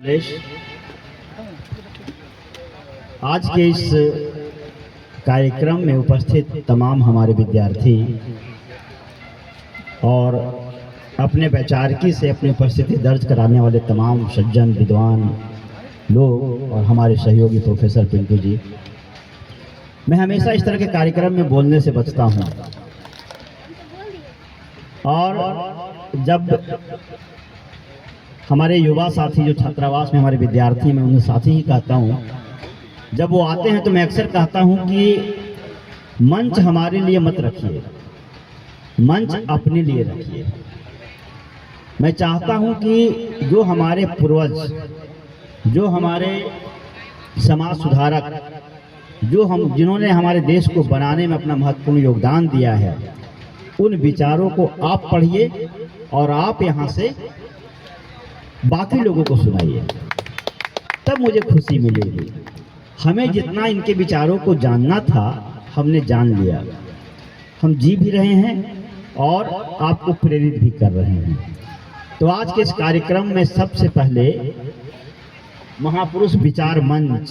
आज के इस कार्यक्रम में उपस्थित तमाम हमारे विद्यार्थी और अपने वैचारिकी से अपनी उपस्थिति दर्ज कराने वाले तमाम सज्जन विद्वान लोग और हमारे सहयोगी प्रोफेसर पिंटू जी, मैं हमेशा इस तरह के कार्यक्रम में बोलने से बचता हूं और जब हमारे युवा साथी जो छात्रावास में हमारे विद्यार्थी में उन्हें साथी ही कहता हूँ, जब वो आते हैं तो मैं अक्सर कहता हूँ कि मंच हमारे लिए मत रखिए, मंच अपने लिए रखिए। मैं चाहता हूँ कि जो हमारे पूर्वज, जो हमारे समाज सुधारक, जिन्होंने हमारे देश को बनाने में अपना महत्वपूर्ण योगदान दिया है, उन विचारों को आप पढ़िए और आप यहाँ से बाकी लोगों को सुनाइए, तब मुझे खुशी मिलेगी। हमें जितना इनके विचारों को जानना था हमने जान लिया, हम जी भी रहे हैं और आपको प्रेरित भी कर रहे हैं। तो आज के इस कार्यक्रम में सबसे पहले महापुरुष विचार मंच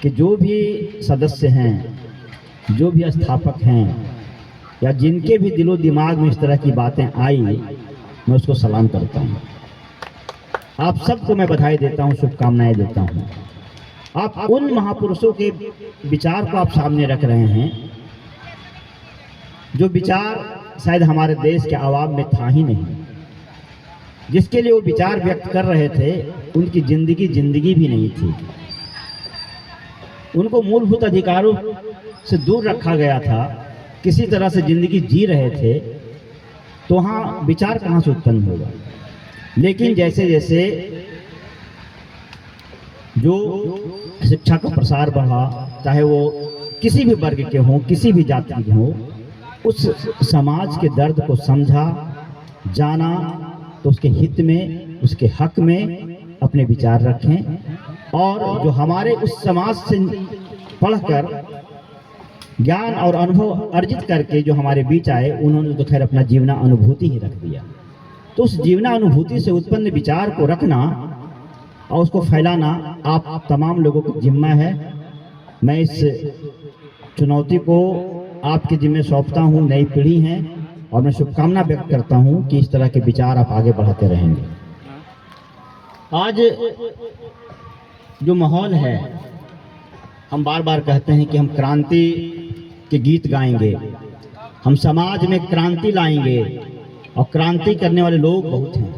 के जो भी सदस्य हैं, जो भी स्थापक हैं या जिनके भी दिलो दिमाग में इस तरह की बातें आई, मैं उसको सलाम करता हूँ। आप सबको मैं बधाई देता हूँ, शुभकामनाएं देता हूँ। आप उन महापुरुषों के विचार को आप सामने रख रहे हैं जो विचार शायद हमारे देश के आवाम में था ही नहीं। जिसके लिए वो विचार व्यक्त कर रहे थे उनकी जिंदगी भी नहीं थी। उनको मूलभूत अधिकारों से दूर रखा गया था, किसी तरह से जिंदगी जी रहे थे, तो वहाँ विचार कहाँ से उत्पन्न होगा। लेकिन जैसे जैसे जो शिक्षा का प्रसार बढ़ा, चाहे वो किसी भी वर्ग के हों, किसी भी जाति के हों, उस समाज के दर्द को समझा, जाना, तो उसके हित में, उसके हक में अपने विचार रखें। और जो हमारे उस समाज से पढ़कर ज्ञान और अनुभव अर्जित करके जो हमारे बीच आए, उन्होंने तो खैर अपना जीवना अनुभूति ही रख दिया। तो उस जीवना अनुभूति से उत्पन्न विचार को रखना और उसको फैलाना आप तमाम लोगों को जिम्मा है। मैं इस चुनौती को आपके जिम्मे सौंपता हूँ, नई पीढ़ी है, और मैं शुभकामना व्यक्त करता हूँ कि इस तरह के विचार आप आगे बढ़ाते रहेंगे। आज जो माहौल है, हम बार बार कहते हैं कि हम क्रांति के गीत गाएंगे, हम समाज में क्रांति लाएंगे, और क्रांति करने वाले लोग बहुत हैं।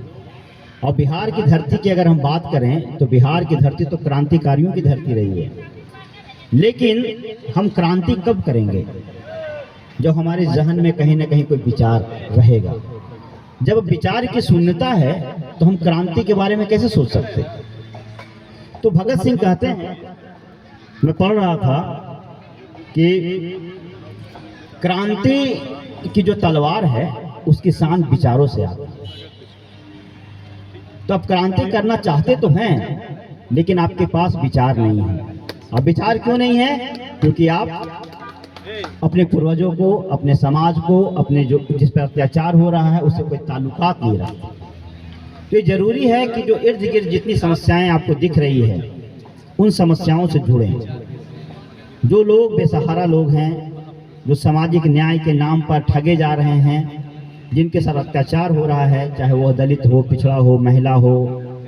और बिहार की धरती की अगर हम बात करें तो बिहार की धरती तो क्रांतिकारियों की धरती रही है। लेकिन हम क्रांति कब करेंगे? जब हमारे जहन में कहीं ना कहीं कोई विचार रहेगा। जब विचार की शून्यता है तो हम क्रांति के बारे में कैसे सोच सकते? तो भगत सिंह कहते हैं, मैं पढ़ रहा था कि क्रांति की जो तलवार है उसकी शान विचारों से आती है। तो आप क्रांति करना चाहते तो हैं, लेकिन आपके पास विचार नहीं है। अब विचार क्यों नहीं है? क्योंकि आप अपने पूर्वजों को, अपने समाज को, अपने जो जिस पर अत्याचार हो रहा है उससे कोई ताल्लुकात नहीं रखते। तो ये जरूरी है कि जो इर्द गिर्द जितनी समस्याएं आपको दिख रही है, उन समस्याओं से जुड़ें। जो लोग बेसहारा लोग हैं, जो सामाजिक न्याय के नाम पर ठगे जा रहे हैं, जिनके साथ अत्याचार हो रहा है, चाहे वो दलित हो, पिछड़ा हो, महिला हो,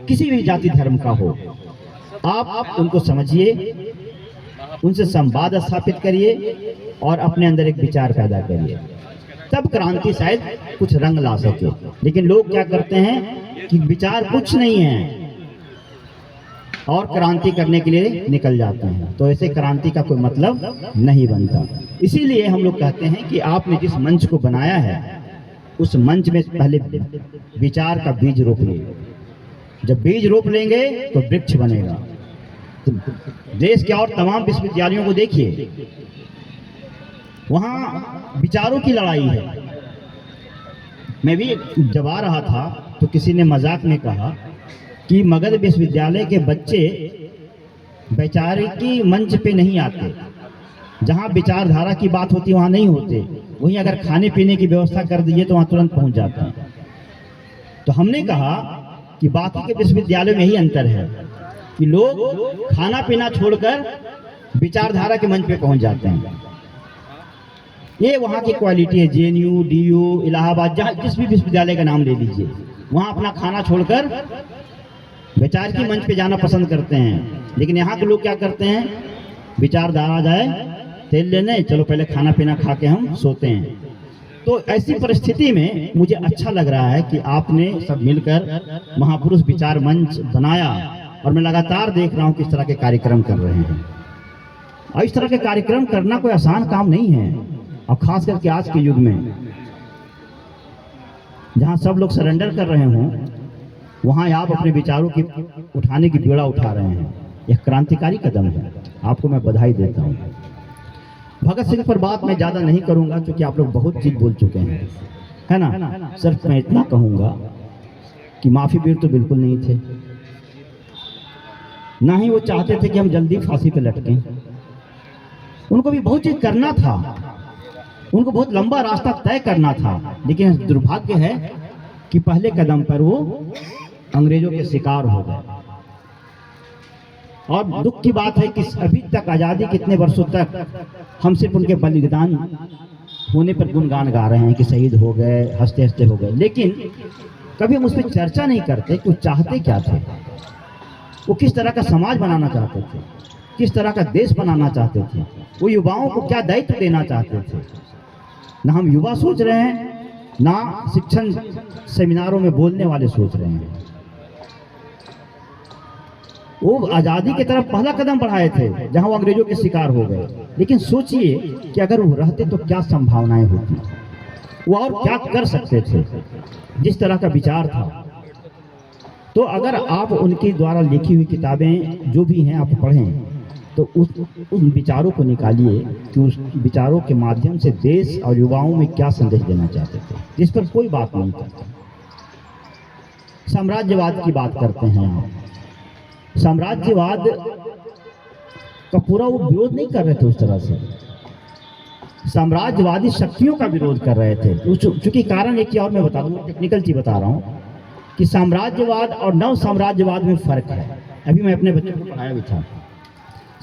किसी भी जाति धर्म का हो, आप उनको समझिए, उनसे संवाद स्थापित करिए और अपने अंदर एक विचार पैदा करिए। तब क्रांति शायद कुछ रंग ला सके। लेकिन लोग क्या करते हैं कि विचार कुछ नहीं है और क्रांति करने के लिए निकल जाते हैं। तो ऐसे क्रांति का कोई मतलब नहीं बनता। इसीलिए हम लोग कहते हैं कि आपने जिस मंच को बनाया है, उस मंच में पहले विचार का बीज रोपिए। जब बीज रोप लेंगे तो वृक्ष बनेगा। तो देश के और तमाम विश्वविद्यालयों को देखिए, वहाँ विचारों की लड़ाई है। मैं भी जब आ रहा था तो किसी ने मजाक में कहा कि मगध विश्वविद्यालय के बच्चे वैचारिकी मंच पे नहीं आते, जहाँ विचारधारा की बात होती वहाँ नहीं होते। वहीं अगर खाने पीने की व्यवस्था कर दीजिए तो वहाँ तुरंत पहुँच जाते हैं। तो हमने कहा कि बाकी के विश्वविद्यालयों में ही अंतर है कि लोग खाना पीना छोड़कर विचारधारा के मंच पे पहुंच जाते हैं। ये वहाँ की क्वालिटी है। जेएनयू, डीयू, इलाहाबाद, जहाँ जिस भी विश्वविद्यालय का नाम ले लीजिए, वहाँ अपना खाना छोड़कर विचार की मंच पे जाना पसंद करते हैं। लेकिन यहाँ के लोग क्या करते हैं, विचारधारा जाए तेल लेने, चलो पहले खाना पीना खा के हम सोते हैं। तो ऐसी परिस्थिति में मुझे अच्छा लग रहा है कि आपने सब मिलकर महापुरुष विचार मंच बनाया, और मैं लगातार देख रहा हूँ किस तरह के कार्यक्रम कर रहे हैं। और इस तरह के कार्यक्रम करना कोई आसान काम नहीं है, और खास करके आज के युग में जहाँ सब लोग सरेंडर कर रहे हों, वहाँ आप अपने विचारों की उठाने की बेड़ा उठा रहे हैं। यह क्रांतिकारी कदम है, आपको मैं बधाई देता हूँ। भगत सिंह पर बात मैं ज़्यादा नहीं करूँगा क्योंकि आप लोग बहुत चीज़ बोल चुके हैं, है ना। सिर्फ मैं इतना कहूँगा कि माफी वीर तो बिल्कुल नहीं थे, ना ही वो चाहते थे कि हम जल्दी फांसी पे लटकें। उनको भी बहुत चीज़ करना था, उनको बहुत लंबा रास्ता तय करना था, लेकिन दुर्भाग्य है कि पहले कदम पर वो अंग्रेजों के शिकार हो गए। और दुख की बात है कि अभी तक आज़ादी कितने वर्षों तक हम सिर्फ उनके बलिदान होने पर गुणगान गा रहे हैं कि शहीद हो गए, हंसते हंसते हो गए, लेकिन कभी हम उस पर चर्चा नहीं करते कि वो चाहते क्या थे, वो किस तरह का समाज बनाना चाहते थे, किस तरह का देश बनाना चाहते थे, वो युवाओं को क्या दायित्व देना चाहते थे। ना हम युवा सोच रहे हैं, ना शिक्षण सेमिनारों में बोलने वाले सोच रहे हैं। वो आज़ादी की तरफ पहला कदम बढ़ाए थे जहां वो अंग्रेजों के शिकार हो गए, लेकिन सोचिए कि अगर वो रहते तो क्या संभावनाएं होती, वो और क्या कर सकते थे, जिस तरह का विचार था। तो अगर आप उनके द्वारा लिखी हुई किताबें जो भी हैं आप पढ़ें, तो उन विचारों को निकालिए कि उस विचारों के माध्यम से देश और युवाओं में क्या संदेश देना चाहते थे, जिस पर कोई बात नहीं करते। साम्राज्यवाद की बात करते हैं आप, साम्राज्यवाद का पूरा वो विरोध नहीं कर रहे थे उस तरह से, साम्राज्यवादी शक्तियों का विरोध कर रहे थे। चूंकि कारण एक और मैं बता दूंगा, टेक्निकल चीज बता रहा हूँ कि साम्राज्यवाद और नव साम्राज्यवाद में फर्क है। अभी मैं अपने बच्चों को पढ़ाया भी था,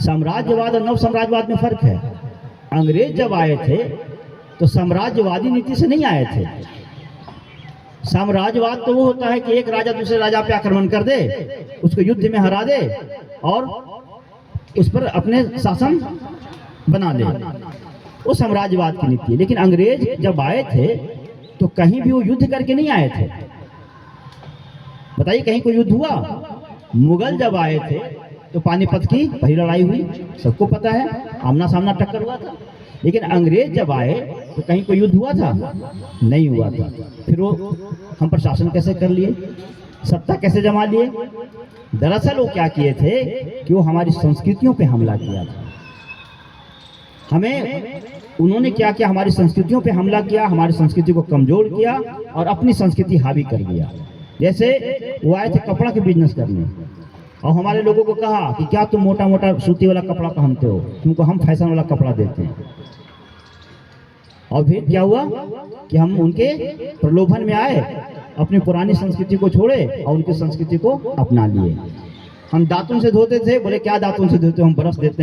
साम्राज्यवाद और नव साम्राज्यवाद में फर्क है। अंग्रेज जब आए थे तो साम्राज्यवादी नीति से नहीं आए थे। साम्राज्यवाद तो वो होता है कि एक राजा दूसरे राजा पे आक्रमण कर दे, उसको युद्ध में हरा दे और उस पर अपने शासन बना ले, वो साम्राज्यवाद की नीति है। लेकिन अंग्रेज जब आए थे तो कहीं भी वो युद्ध करके नहीं आए थे। बताइए कहीं कोई युद्ध हुआ? मुगल जब आए थे तो पानीपत की पहली लड़ाई हुई, सबको पता है, आमना सामना टक्कर हुआ था। लेकिन अंग्रेज जब आए तो कहीं कोई युद्ध हुआ था? नहीं हुआ था। फिर वो हम पर शासन कैसे कर लिए, सत्ता कैसे जमा लिए? दरअसल वो क्या किए थे कि वो हमारी संस्कृतियों पे हमला किया था। हमें उन्होंने क्या किया, हमारी संस्कृतियों पे हमला किया, हमारी संस्कृति को कमजोर किया और अपनी संस्कृति हावी कर दिया। जैसे वो आए थे कपड़ा के बिजनेस करने और हमारे लोगों को कहा कि क्या तुम मोटा मोटा सूती वाला कपड़ा पहनते हो, तुमको हम फैशन वाला कपड़ा देते हैं। और फिर क्या हुआ कि हम उनके प्रलोभन में आए, अपनी पुरानी संस्कृति को छोड़े और उनकी संस्कृति को अपना लिए। हम दातुन से धोते थे, बोले क्या दातुन से धोते हो, हम बरस देते हैं।